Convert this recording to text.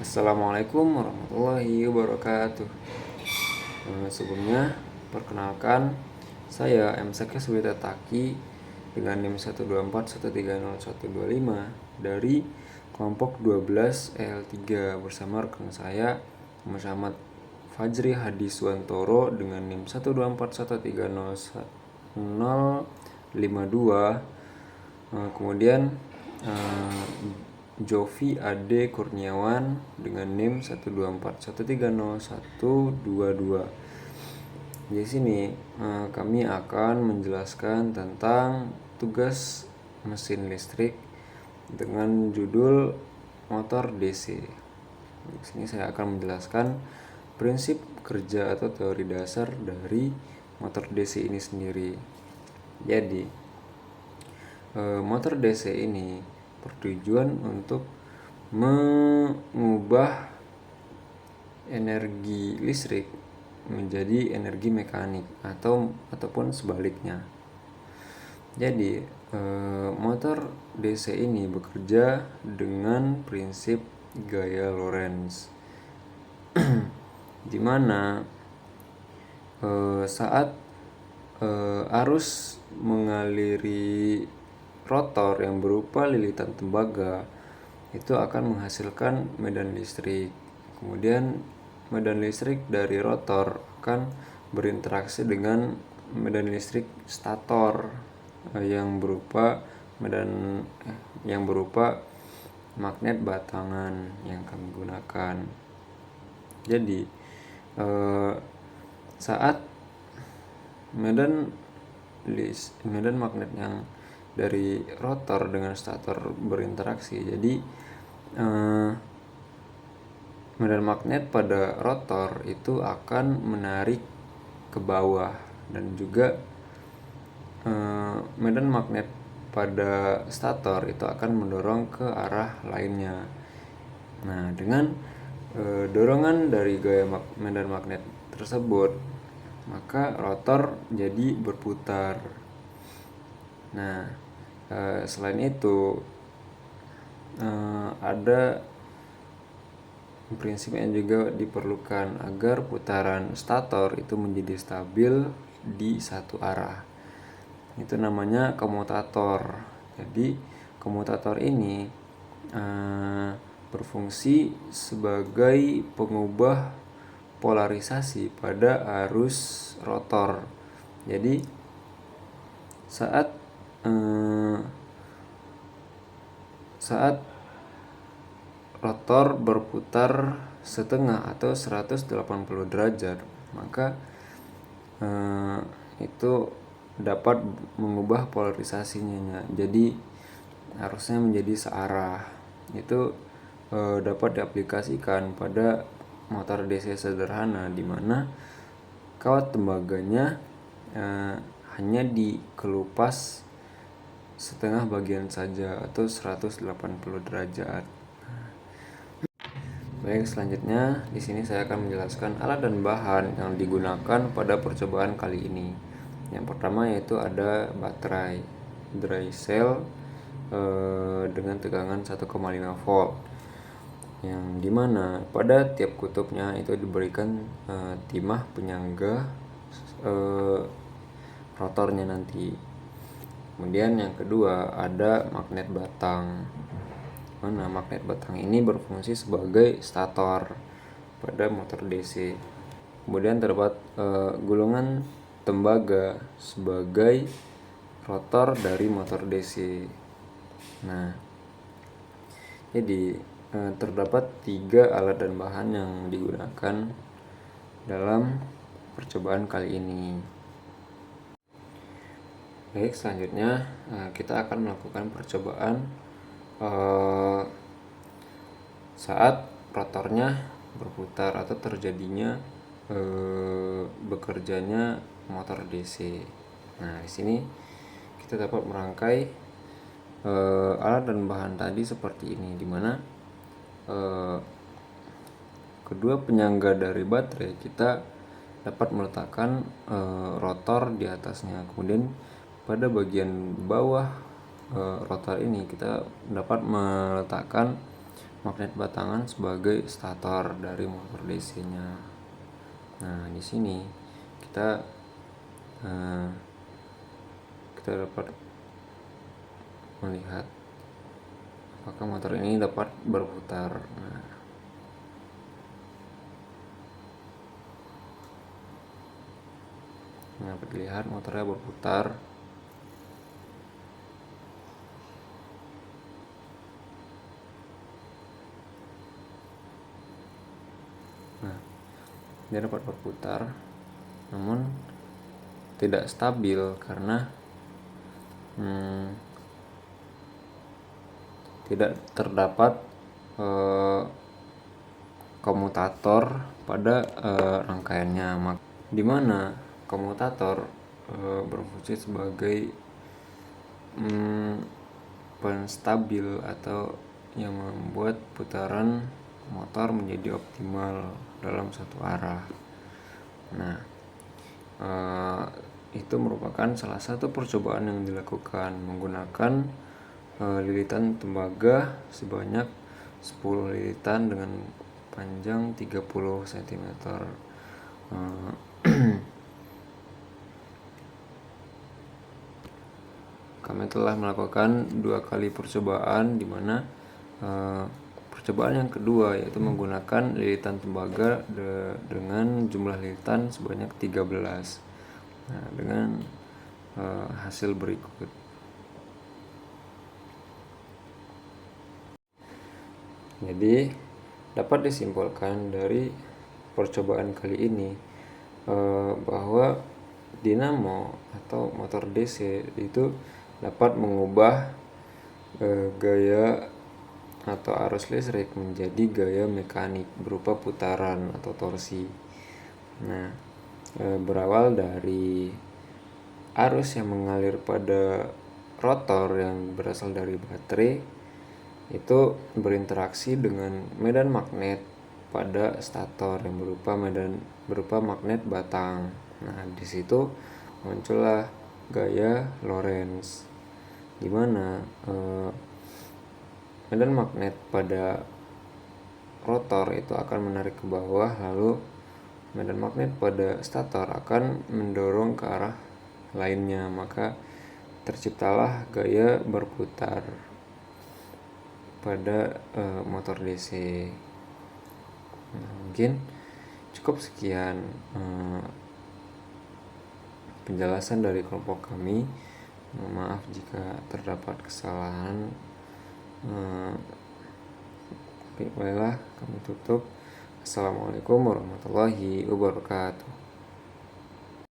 Assalamualaikum warahmatullahi wabarakatuh. Sebelumnya, perkenalkan saya M. Sakes Witataki dengan NIM 124130125 dari kelompok 12 EL3 bersama rekan saya Muhammad Fajri Hadiswantoro dengan NIM 124130152. Kemudian Jovi Ade Kurniawan dengan NIM 124130122. Di sini kami akan menjelaskan tentang tugas mesin listrik dengan judul motor DC. Di sini saya akan menjelaskan prinsip kerja atau teori dasar dari motor DC ini sendiri. Jadi motor DC ini bertujuan untuk mengubah energi listrik menjadi energi mekanik ataupun sebaliknya. Jadi motor DC ini bekerja dengan prinsip gaya Lorentz, di mana saat arus mengaliri rotor yang berupa lilitan tembaga itu akan menghasilkan medan listrik. Kemudian medan listrik dari rotor akan berinteraksi dengan medan listrik stator yang berupa magnet batangan yang kami gunakan. Jadi saat medan magnet yang dari rotor dengan stator berinteraksi, jadi medan magnet pada rotor itu akan menarik ke bawah, dan juga medan magnet pada stator itu akan mendorong ke arah lainnya. Nah, dengan dorongan dari gaya medan magnet tersebut, maka rotor jadi berputar. Nah, selain itu ada prinsip yang juga diperlukan agar putaran stator itu menjadi stabil di satu arah. Itu namanya komutator. Jadi komutator ini berfungsi sebagai pengubah polarisasi pada arus rotor. Jadi saat rotor berputar setengah atau 180 derajat, maka itu dapat mengubah polarisasinya. Jadi arusnya menjadi searah. Itu dapat diaplikasikan pada motor DC sederhana, di mana kawat tembaganya hanya dikelupas setengah bagian saja atau 180 derajat. Baik, selanjutnya di sini saya akan menjelaskan alat dan bahan yang digunakan pada percobaan kali ini. Yang pertama yaitu ada baterai dry cell dengan tegangan 1,5 volt, yang dimana pada tiap kutubnya itu diberikan timah penyangga rotornya nanti. Kemudian yang kedua ada magnet batang, mana magnet batang ini berfungsi sebagai stator pada motor DC. Kemudian terdapat gulungan tembaga sebagai rotor dari motor DC. Nah, jadi terdapat 3 alat dan bahan yang digunakan dalam percobaan kali ini. Baik, selanjutnya kita akan melakukan percobaan saat rotornya berputar atau terjadinya bekerjanya motor DC. Nah, di sini kita dapat merangkai alat dan bahan tadi seperti ini, dimana kedua penyangga dari baterai kita dapat meletakkan rotor di atasnya. Kemudian pada bagian bawah rotor ini kita dapat meletakkan magnet batangan sebagai stator dari motor DC-nya. Nah, di sini kita dapat melihat apakah motor ini dapat berputar. Nah, dapat dilihat motornya berputar. Nah, dia dapat berputar, namun tidak stabil karena tidak terdapat komutator pada rangkaiannya, di mana komutator berfungsi sebagai penstabil atau yang membuat putaran motor menjadi optimal dalam satu arah. Nah, itu merupakan salah satu percobaan yang dilakukan menggunakan lilitan tembaga sebanyak 10 lilitan dengan panjang 30 cm. Kami telah melakukan 2 kali percobaan, di mana percobaan yang kedua yaitu menggunakan lilitan tembaga dengan jumlah lilitan sebanyak 13. Nah, dengan hasil berikut. Jadi dapat disimpulkan dari percobaan kali ini bahwa dinamo atau motor DC itu dapat mengubah gaya atau arus listrik menjadi gaya mekanik berupa putaran atau torsi. Nah, berawal dari arus yang mengalir pada rotor yang berasal dari baterai, itu berinteraksi dengan medan magnet pada stator yang berupa magnet batang. Nah, di situ muncullah gaya Lorentz, di mana medan magnet pada rotor itu akan menarik ke bawah, lalu medan magnet pada stator akan mendorong ke arah lainnya, maka terciptalah gaya berputar pada motor DC. Nah, mungkin cukup sekian penjelasan dari kelompok kami. Maaf jika terdapat kesalahan. Baiklah, kami tutup. Assalamualaikum warahmatullahi wabarakatuh.